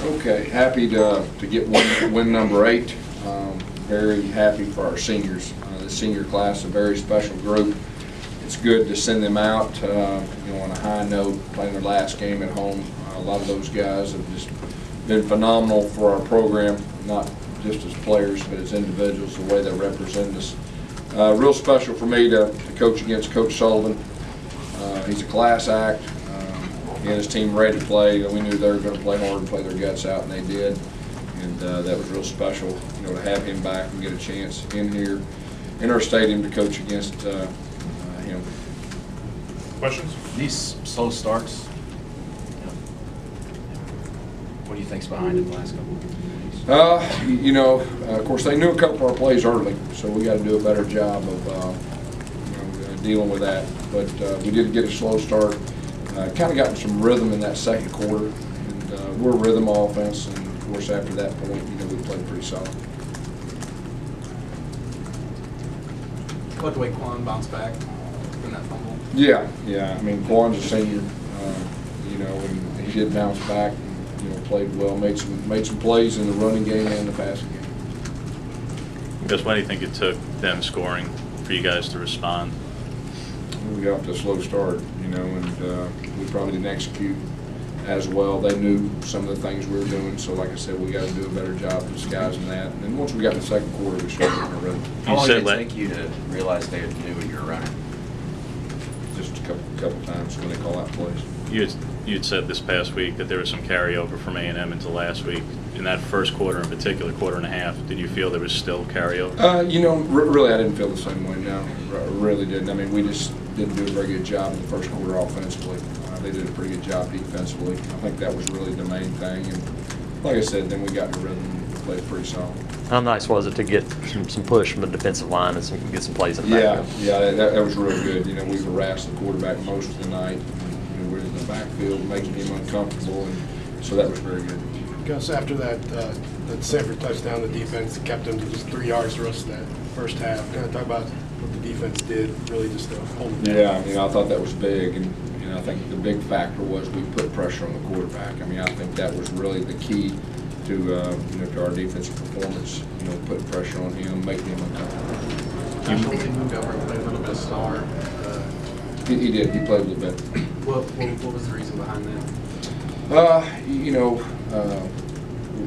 Okay, happy to get win number 8. Very happy for our seniors. The senior class, a very special group. It's good to send them out, on a high note, playing their last game at home. A lot of those guys have just been phenomenal for our program, not just as players, but as individuals, the way they represent us. Real special for me to coach against Coach Sullivan. He's a class act. He had his team ready to play. We knew they were going to play hard and play their guts out, and they did. And that was real special, to have him back and get a chance in here, in our stadium, to coach against him. Questions? These slow starts, what do you think's behind it the last couple of weeks? Of course, they knew a couple of our plays early, so we got to do a better job of dealing with that. But we did get a slow start. Kind of got some rhythm in that second quarter, and we're a rhythm offense. And of course, after that point, we played pretty solid. I like the way Quan bounced back from that fumble. Yeah. I mean, Quan's a senior, and he did bounce back. And, played well, made some plays in the running game and the passing game. Gus, why do you think it took them scoring for you guys to respond? We got off to a slow start, and we probably didn't execute as well. They knew some of the things we were doing, so like I said, we got to do a better job of disguising that. And then once we got in the second quarter, we started getting a rhythm. How long did it take you to realize they knew what you were running? Just a couple times when they call out plays. You'd said this past week that there was some carryover from A&M into last week. In that first quarter in particular, quarter and a half, did you feel there was still carryover? Really I didn't feel the same way, no. I really didn't. I mean, we just didn't do a very good job in the first quarter offensively. They did a pretty good job defensively. I think that was really the main thing. And like I said, then we got in the rhythm and played pretty solid. How nice was it to get some push from the defensive line and get some plays in the backfield? Yeah, that was real good. We harassed the quarterback most of the night. We were in the backfield making him uncomfortable, and so that was very good. Gus, after that Samford touchdown, the defense kept them to just 3 yards the rest of that first half. Kind of talk about what the defense did, really just to hold it down. Yeah, I thought that was big, and I think the big factor was we put pressure on the quarterback. I think that was really the key to our defensive performance. Putting pressure on him, making him uncomfortable. He moved over and played a little bit of star. He did. He played a little bit. What was the reason behind that?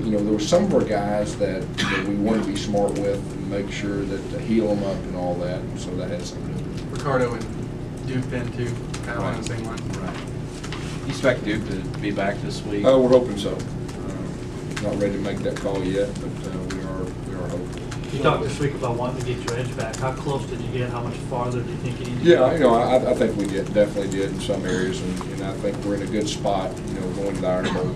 There were some of our guys that we wanted to be smart with and make sure that to heal them up and all that, and so that had something to do with it. Ricardo and Duke then too, kind of on the same line. Right. You expect Duke to be back this week? We're hoping so. Not ready to make that call yet, but we are hopeful. You talked this week about wanting to get your edge back. How close did you get? How much farther do you think you need to get? Yeah, I think we definitely did in some areas, and I think we're in a good spot, going to the Iron Bowl.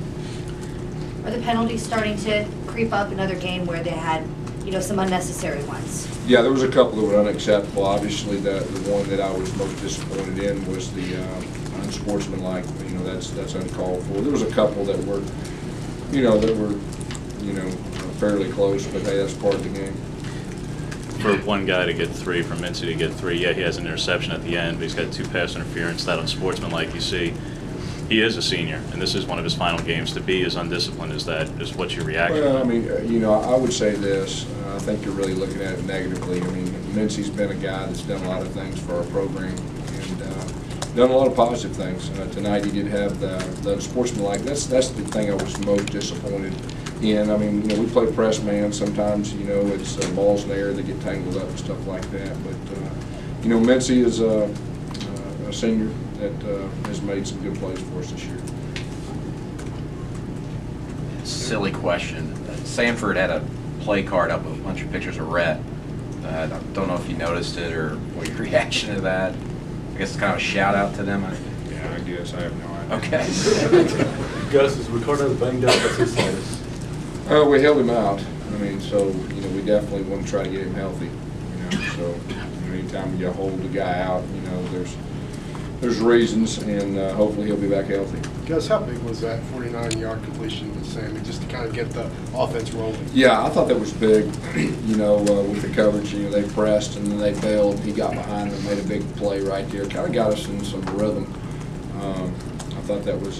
Are the penalties starting to creep up? Another game where they had, some unnecessary ones? Yeah, there was a couple that were unacceptable. Obviously, the one that I was most disappointed in was the unsportsmanlike. That's uncalled for. There was a couple that were, fairly close, but hey, that's part of the game. For one guy to get 3, for Mincy to get 3, yeah, he has an interception at the end, but he's got 2 pass interference. That unsportsmanlike you see. He is a senior, and this is one of his final games. To be as undisciplined as that, is what's your reaction? Well, I would say this. I think you're really looking at it negatively. Mincy's been a guy that's done a lot of things for our program and done a lot of positive things. Tonight he did have the unsportsmanlike. That's the thing I was most disappointed in. We play press man. Sometimes, it's balls in the air that get tangled up and stuff like that. But, Mincy is a senior that has made some good plays for us this year. Silly question. Samford had a play card up with a bunch of pictures of Rhett. I don't know if you noticed it or what your reaction to that. I guess it's kind of a shout out to them. Yeah, I guess. I have no idea. Okay. Gus, is Ricardo banged up? What's his status? We held him out. So we definitely want to try to get him healthy. So anytime you hold the guy out, there's reasons, and hopefully he'll be back healthy. Gus, how big was that 49-yard completion to Sammy, just to kind of get the offense rolling? Yeah, I thought that was big. With the coverage, they pressed and then they bailed. He got behind them, made a big play right there. Kind of got us in some rhythm. I thought that was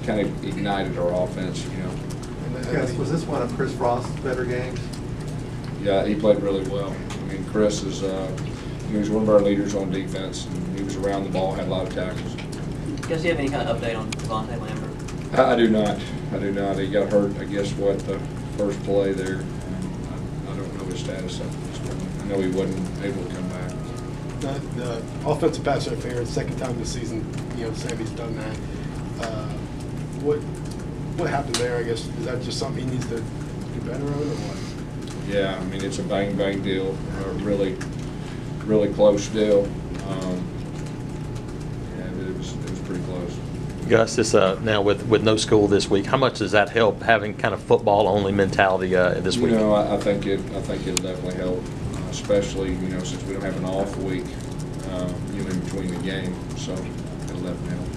kind of ignited our offense. Gus, was this one of Chris Frost's better games? Yeah, he played really well. I mean, Chris is, he was one of our leaders on defense, and he was around the ball, had a lot of tackles. Gus, do you have any kind of update on Devontae Lambert? I do not. I do not. He got hurt, I guess, the first play there. I don't know his status at this point. I know he wasn't able to come back. The offensive pass interference, second time this season, Sammy's done that. What happened there, I guess? Is that just something he needs to do better on, or what? Yeah, I mean, it's a bang deal, really close deal. Yeah, but it was pretty close. Gus, this now with no school this week, how much does that help having kind of football only mentality this week? I think it'll definitely help, especially since we don't have an off week, in between the game. So it'll definitely help.